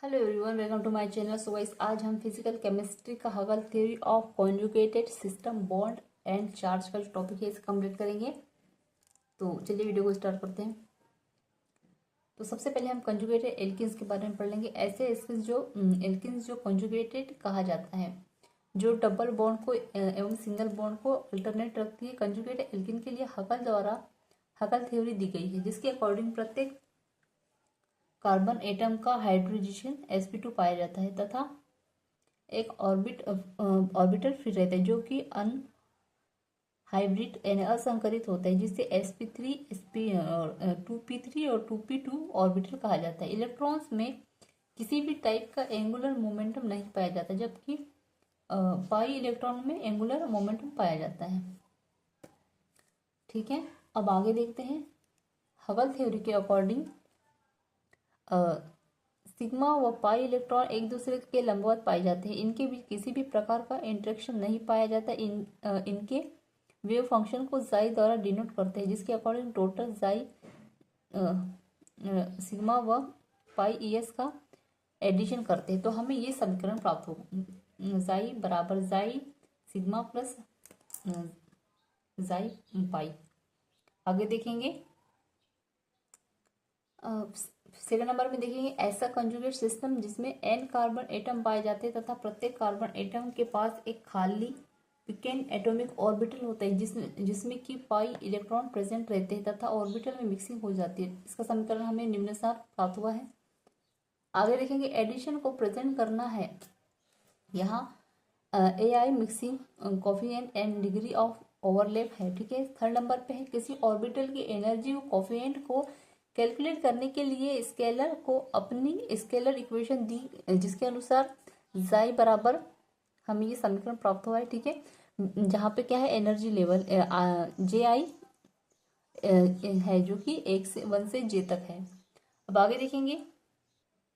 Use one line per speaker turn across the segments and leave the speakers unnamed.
Hello everyone, welcome to my channel. So guys, आज हम physical chemistry का Huckel theory of conjugated system bond and charge का जो topic है इसे कंप्लीट करेंगे। तो चलिए वीडियो को स्टार्ट करते हैं। तो सबसे पहले हम कंजुगेटेड एल्किन्स के बारे में पढ़ लेंगे। ऐसे एल्किन्स जो कंजुगेटेड कहा जाता है, जो डबल बॉन्ड को एवं सिंगल बॉन्ड को अल्टरनेट रखती है। कंजुगेटेड एल्किन के लिए हगल द्वारा हगल थ्योरी दी गई है, जिसके अकॉर्डिंग प्रत्येक कार्बन एटम का हाइड्रोजन sp2 पाया जाता है तथा एक ऑर्बिटल फ्री रहता है, जो कि हाइब्रिड यानी असंकरित होता है, जिससे sp3 2p3 और 2p2 ऑर्बिटल कहा जाता है। इलेक्ट्रॉन्स में किसी भी टाइप का एंगुलर मोमेंटम नहीं पाया जाता, जबकि पाई इलेक्ट्रॉन में एंगुलर मोमेंटम पाया जाता है। ठीक है, अब आगे देखते हैं। हगल थ्योरी के अकॉर्डिंग सिग्मा व पाई इलेक्ट्रॉन एक दूसरे के लंबवत पाए जाते हैं। इनके बीच किसी भी प्रकार का इंटरेक्शन नहीं पाया जाता। इनके वेव फंक्शन को जाई द्वारा डिनोट करते हैं, जिसके अकॉर्डिंग टोटल जाई सिग्मा व पाई ईएस का एडिशन करते हैं। तो हमें ये समीकरण प्राप्त होगा, जाई बराबर जाई सिग्मा प्लस जाई पाई। आगे देखेंगे, सेकंड नंबर में देखेंगे ऐसा कंजुगेट सिस्टम जिसमें n कार्बन एटम पाए जाते हैं तथा प्रत्येक कार्बन एटम के पास एक खाली पिकेन एटॉमिक ऑर्बिटल होता है, जिसमें कि पाई इलेक्ट्रॉन प्रेजेंट रहते हैं तथा ऑर्बिटल में मिक्सिंग हो जाती है। इसका समीकरण हमें निम्नानुसार प्राप्त हुआ है। आगे देखेंगे, एडिशन को प्रेजेंट करना है। यहाँ AI mixing coefficient and degree of overlap है। ठीक है, थर्ड नंबर पे है किसी ऑर्बिटल की एनर्जी कोफिशिएंट को कैलकुलेट करने के लिए स्केलर को अपनी स्केलर इक्वेशन दी, जिसके अनुसार जाई बराबर हमें ये समीकरण प्राप्त हुआ है। ठीक है, जहाँ पे क्या है, एनर्जी लेवल JI है, जो कि 1 से J तक है। अब आगे देखेंगे,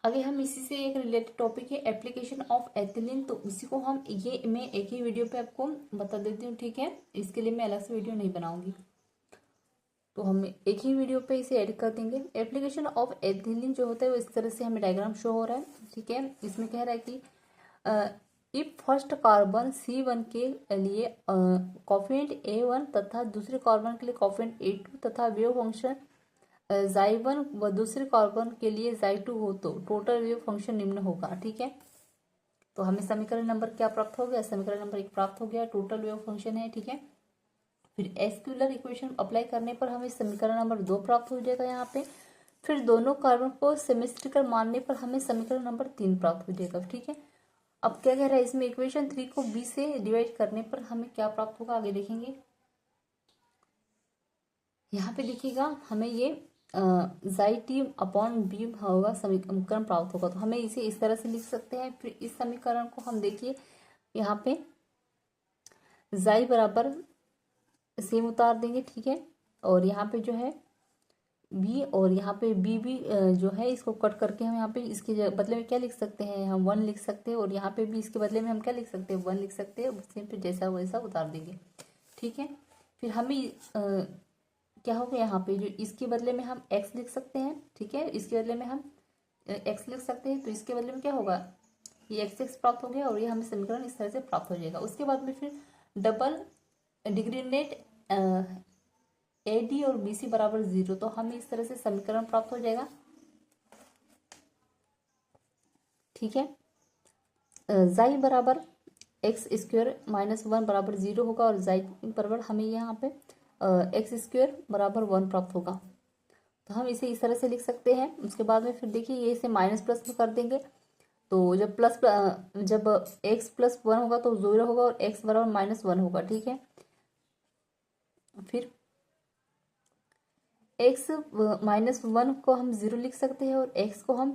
आगे हम इसी से एक रिलेटेड टॉपिक है एप्लीकेशन ऑफ एथिलीन। तो उसी को मैं एक ही वीडियो पे आपको बता देती हूँ। ठीक है, इसके लिए मैं अलग से वीडियो नहीं बनाऊंगी, तो हम एक ही वीडियो पे इसे ऐड कर देंगे। एप्लीकेशन ऑफ एथिलीन जो होता है वो इस तरह से हमें डायग्राम शो हो रहा है। ठीक है, इसमें कह रहा है कि इफ फर्स्ट कार्बन C1 के लिए कोफिशिएंट A1 तथा दूसरे कार्बन के लिए कोफिशिएंट A2 तथा वेव फंक्शन जाई1 व दूसरे कार्बन के लिए जाई2 हो तो टोटल वेव फंक्शन निम्न होगा। ठीक है, तो हमें समीकरण नंबर क्या प्राप्त हो गया, समीकरण नंबर 1 प्राप्त हो गया, टोटल वेव फंक्शन है। ठीक है, फिर एस्क्यूलर इक्वेशन अप्लाई करने पर हमें समीकरण नंबर 2 प्राप्त हो जाएगा यहाँ पे। फिर दोनों कार्बन को सिमेट्रिकल मानने पर हमें समीकरण नंबर 3 प्राप्त हो जाएगा। ठीक है, अब क्या कह रहा है इसमें, इक्वेशन 3 को B से डिवाइड करने पर हमें क्या प्राप्त होगा, आगे देखेंगे। यहाँ पे देखिएगा, हमें ये जाई टी अपॉन बी होगा, समीकरण प्राप्त होगा। तो हमें इसे इस तरह से लिख सकते हैं। फिर इस समीकरण को हम देखिए, यहाँ पे जाई बराबर सेम उतार देंगे। ठीक है, और यहाँ पे जो है बी और यहाँ पे बी भी जो है इसको कट करके हम यहाँ पे इसके बदले में क्या लिख सकते हैं, हम 1 लिख सकते हैं। और यहाँ पे भी इसके बदले में हम क्या लिख सकते हैं, 1 लिख सकते हैं। उसी पे जैसा वैसा उतार देंगे। ठीक है, फिर हमें क्या होगा, यहाँ पे जो इसके बदले में हम x लिख सकते हैं। ठीक है, इसके बदले में हम x लिख सकते हैं, तो इसके बदले में क्या होगा, ये x प्राप्त हो गया और ये हमें समीकरण इस तरह से प्राप्त हो जाएगा। उसके बाद में फिर डबल डिग्रीनेट AD और BC बराबर 0, तो हमें इस तरह से समीकरण प्राप्त हो जाएगा। ठीक है, जाई बराबर x² - 1 बराबर 0 होगा और जाई बराबर हमें यहाँ पे x² बराबर 1 प्राप्त होगा। तो हम इसे इस तरह से लिख सकते हैं। उसके बाद में फिर देखिए, ये इसे माइनस प्लस में कर देंगे, तो जब x + 1 होगा तो 0 होगा और x बराबर -1 होगा। ठीक है, फिर x -1 को हम 0 लिख सकते हैं और x को हम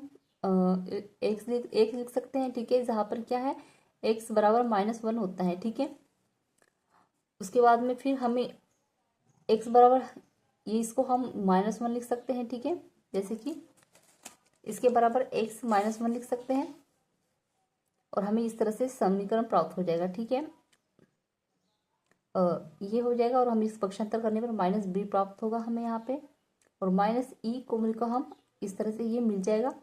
एक लिख सकते हैं। ठीक है, जहाँ पर क्या है, x बराबर -1 होता है। ठीक है, उसके बाद में फिर हमें x बराबर, ये इसको हम -1 लिख सकते हैं। ठीक है, जैसे कि इसके बराबर x -1 लिख सकते हैं और हमें इस तरह से समीकरण प्राप्त हो जाएगा। ठीक है, ये हो जाएगा और हम इस पक्षांतर करने पर -b प्राप्त होगा हमें यहाँ पे, और -e को मिलकर हम इस तरह से ये मिल जाएगा।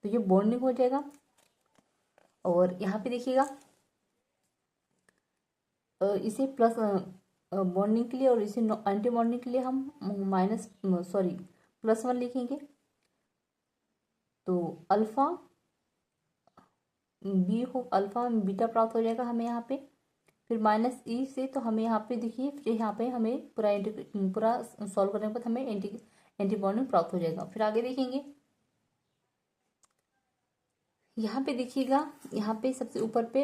तो ये बॉन्डिंग हो जाएगा। और यहाँ पे देखिएगा इसे प्लस बॉन्डिंग के लिए और इसे एंटी बॉन्डिंग के लिए हम +1 लिखेंगे। तो अल्फा अल्फा बीटा प्राप्त हो जाएगा हमें यहाँ पे। फिर -E से तो हमें यहाँ पे देखिए, फिर यहाँ पे हमें पूरा सॉल्व करने के बाद हमें एंटी बॉन्डिंग प्राप्त हो जाएगा। फिर आगे देखेंगे, यहाँ पे देखिएगा, यहाँ पे सबसे ऊपर पे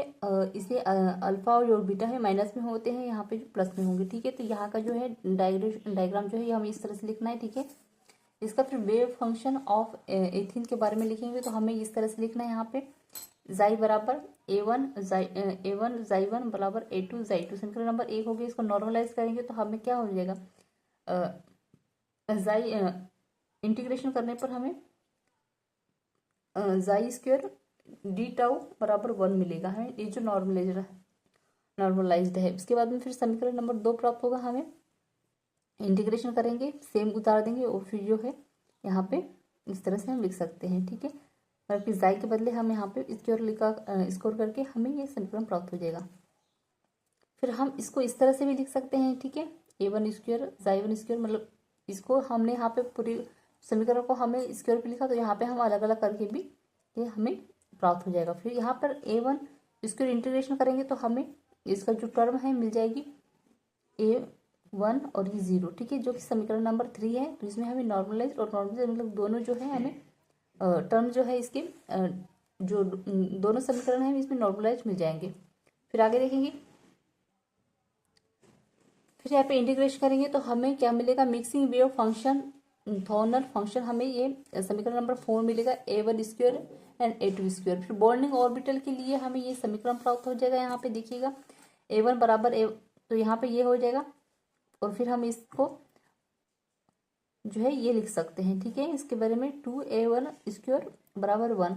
इसे अल्फा और जो बीटा है माइनस में होते हैं, यहाँ पे जो प्लस में होंगे। ठीक है, तो यहाँ का जो है डायग्राम जो है ये हमें इस तरह से लिखना है। ठीक है, इसका फिर वेव फंक्शन ऑफ एथीन के बारे में लिखेंगे तो हमें इस तरह से लिखना है। यहाँ पे जाई बराबर A1 जाई1 बराबर A2 जाई2। समीकरण नंबर 1 हो गया। इसको नॉर्मलाइज करेंगे तो हमें क्या हो जाएगा, जाई इंटीग्रेशन करने पर हमें जाई स्क्वायर डी टाउ बराबर 1 मिलेगा है। ये जो नॉर्मलाइज्ड है। इसके बाद में फिर समीकरण नंबर 2 प्राप्त होगा। हमें इंटीग्रेशन करेंगे, सेम उतार देंगे और फिर जो है यहाँ पे इस तरह से हम लिख सकते हैं। ठीक है, और फिर जाई के बदले हम यहाँ पे स्कोर करके हमें ये समीकरण प्राप्त हो जाएगा। फिर हम इसको इस तरह से भी लिख सकते हैं। ठीक है, A1 स्क्वायर जाई1 स्क्वायर, मतलब इसको हमने यहाँ पे पूरी समीकरण को हमें स्क्वायर पे लिखा, तो यहाँ पे हम अलग अलग करके भी ये हमें प्राप्त हो जाएगा। फिर यहाँ पर A1 स्क्वायर इंटीग्रेशन करेंगे तो हमें इसका जो टर्म है मिल जाएगी A1 और ये 0। ठीक है, जो कि समीकरण नंबर 3 है। तो इसमें हमें नॉर्मलाइज और नॉर्मलाइज मतलब दोनों जो है हमें टर्म जो है इसके जो दोनों समीकरण है इसमें नॉर्मलाइज मिल जाएंगे। फिर आगे देखेंगे, फिर यहाँ पे इंटीग्रेशन करेंगे तो हमें क्या मिलेगा, मिक्सिंग वेव फंक्शन थॉर्नर फंक्शन, हमें ये समीकरण नंबर 4 मिलेगा A1 square and A2 square. फिर बॉन्डिंग ऑर्बिटल के लिए हमें ये समीकरण प्राप्त हो जाएगा। यहाँ पे देखिएगा A1 बराबर तो यहाँ पे ये हो जाएगा और फिर हम इसको जो है ये लिख सकते हैं। ठीक है, इसके बारे में 2A1 स्क्वायर बराबर 1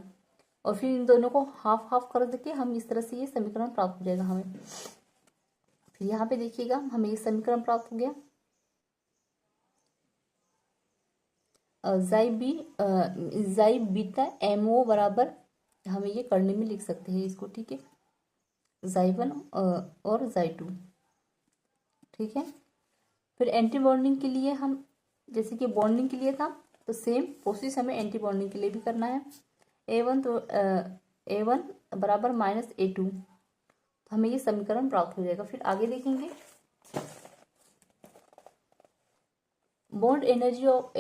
और फिर इन दोनों को हाफ हाफ कर देके हम इस तरह से ये समीकरण प्राप्त हो जाएगा हमें। फिर यहाँ पे देखिएगा हमें ये समीकरण प्राप्त हो गया। जाई बीटा MO बराबर हमें ये करने में लिख सकते हैं इसको। ठीक है, जाई1 और जाई2। ठीक है, फिर एंटी बॉन्डिंग के लिए हम जैसे कि बॉन्डिंग के लिए था तो सेम प्रोसेस हमें एंटी बॉन्डिंग के लिए भी करना है। A1 तो A1 बराबर -A2, तो हमें ये समीकरण प्राप्त हो जाएगा। फिर आगे देखेंगे, बॉन्ड एनर्जी ऑफ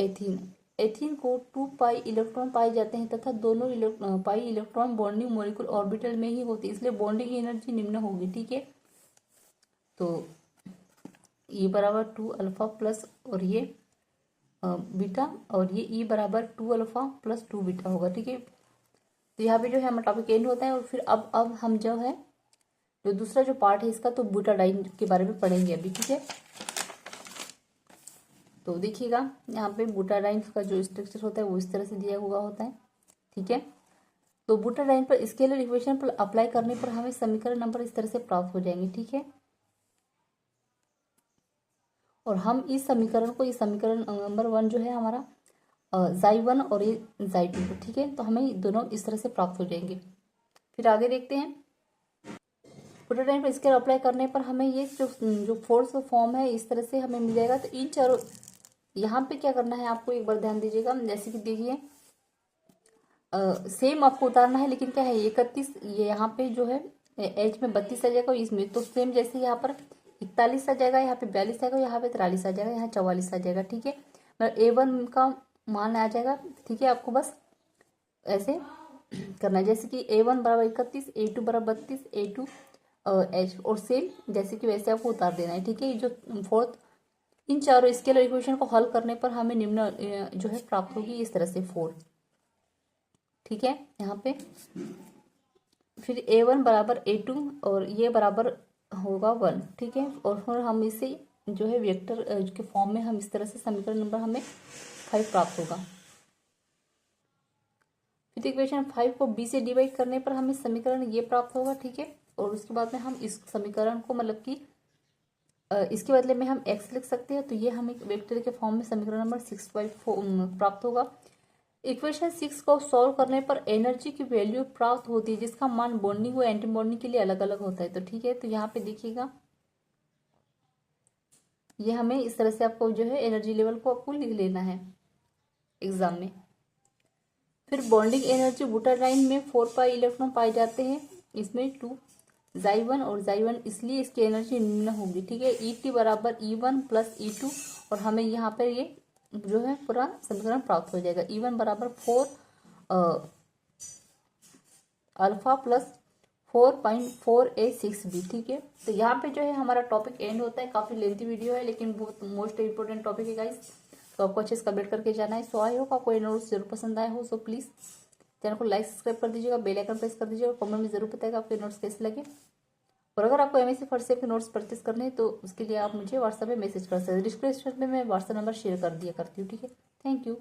एथीन को 2 पाई इलेक्ट्रॉन पाए जाते हैं तथा दोनों pi electron bonding molecule orbital में ही होती है, इसलिए बॉन्डिंग एनर्जी निम्न होगी। ठीक है, तो E बराबर 2 अल्फा प्लस और ये बीटा और ये E बराबर 2 अल्फा प्लस 2 बीटा होगा। ठीक है, तो यहाँ पे जो है हमारा टॉपिक एंड होता है। और फिर अब हम जो है जो दूसरा जो पार्ट है इसका तो ब्यूटाडाइन के बारे में पढ़ेंगे अभी। ठीक है, तो देखिएगा यहाँ पे ब्यूटाडाइन का जो स्ट्रक्चर होता है वो इस तरह से दिया हुआ होता है। ठीक है, तो ब्यूटाडाइन पर स्केलर इक्वेशन पर अप्लाई करने पर हमें समीकरण नंबर इस तरह से प्राप्त हो जाएंगे। ठीक है, और हम इस समीकरण को, ये समीकरण नंबर 1 जो है हमारा जाई1 और ये जाई2। ठीक है, तो हमें दोनों इस तरह से प्राप्त हो जाएंगे। फिर आगे देखते हैं, ब्यूटाडाइन पर स्केलर अप्लाई करने पर हमें ये जो फोर्स फॉर्म है इस तरह से हमें मिल जाएगा। तो इन चारों यहाँ पे क्या करना है आपको एक बार ध्यान दीजिएगा। जैसे कि देखिए सेम आपको उतारना है, लेकिन क्या है 31 ये यहाँ पे जो है एच में 32 आ जाएगा, इसमें तो सेम जैसे यहाँ पर 41 आ जाएगा, यहाँ पे 42 आएगा, यहाँ पे 43 आ जाएगा, यहाँ 44 आ जाएगा। ठीक है, मतलब A1 का मान आ जाएगा। ठीक है, आपको बस ऐसे करना है जैसे कि A1 बराबर 31, A2 बराबर 32, A2 H और सेम जैसे कि वैसे आपको उतार देना है। ठीक है, जो फोर्थ इन चारों स्केलर इक्वेशन को हल करने पर हमें निम्न जो है प्राप्त होगी इस तरह से 4। ठीक है, यहाँ पे फिर A1 बराबर A2 और ये बराबर होगा 1। ठीक है, और फिर हम इसे जो है वेक्टर के फॉर्म में हम इस तरह से समीकरण नंबर हमें 5 प्राप्त होगा। फिर इक्वेशन 5 को B से डिवाइड करने पर हमें समीकरण ये प्राप्त होगा। ठीक है, और उसके बाद में हम इस समीकरण को मतलब कि इसके बदले में हम x लिख सकते हैं, तो ये हमें वेक्टर के फॉर्म में समीकरण नंबर 6/4 प्राप्त होगा। इक्वेशन 6 को सॉल्व करने पर एनर्जी की वैल्यू प्राप्त होती है जिसका मान बॉन्डिंग व एंटी बॉन्डिंग के लिए अलग अलग होता है। तो ठीक है, तो यहाँ पे देखिएगा, ये हमें इस तरह से आपको जो है एनर्जी लेवल को आपको लिख लेना है एग्जाम में। फिर बॉन्डिंग एनर्जी बुटाडाइन में 4 पाई इलेक्ट्रॉन पाए जाते हैं, इसमें 2 Zi1 और Zi1, इसलिए इसकी एनर्जी निम्न होगी। ठीक है, E t बराबर E1 प्लस E2, और हमें यहाँ पर ये जो है पूरा समीकरण प्राप्त हो जाएगा। E1 बराबर 4 अल्फा प्लस 4.4a6b। ठीक है, तो यहाँ पे जो है हमारा टॉपिक एंड होता है। काफी लेंथी वीडियो है लेकिन बहुत मोस्ट इंपोर्टेंट टॉपिक है गाइस, तो आपको अच्छे से कंप्लीट करके जाना है। सो आई होप आपको ये नोट्स जरूर पसंद आए हो। सो प्लीज चैनल को लाइक सब्सक्राइब कर दीजिएगा, बेल आइकन प्रेस कर दीजिएगा, कमेंट में जरूर बताएगा आपके नोट्स कैसे लगे। और अगर आपको एमएससी फर्स्ट सेम के नोट्स परचेस करने हैं तो उसके लिए आप मुझे व्हाट्सएप पे मैसेज कर सकते हैं। डिस्क्रिप्शन में मैं व्हाट्सएप नंबर शेयर कर दिया करती हूँ। ठीक है, थैंक यू।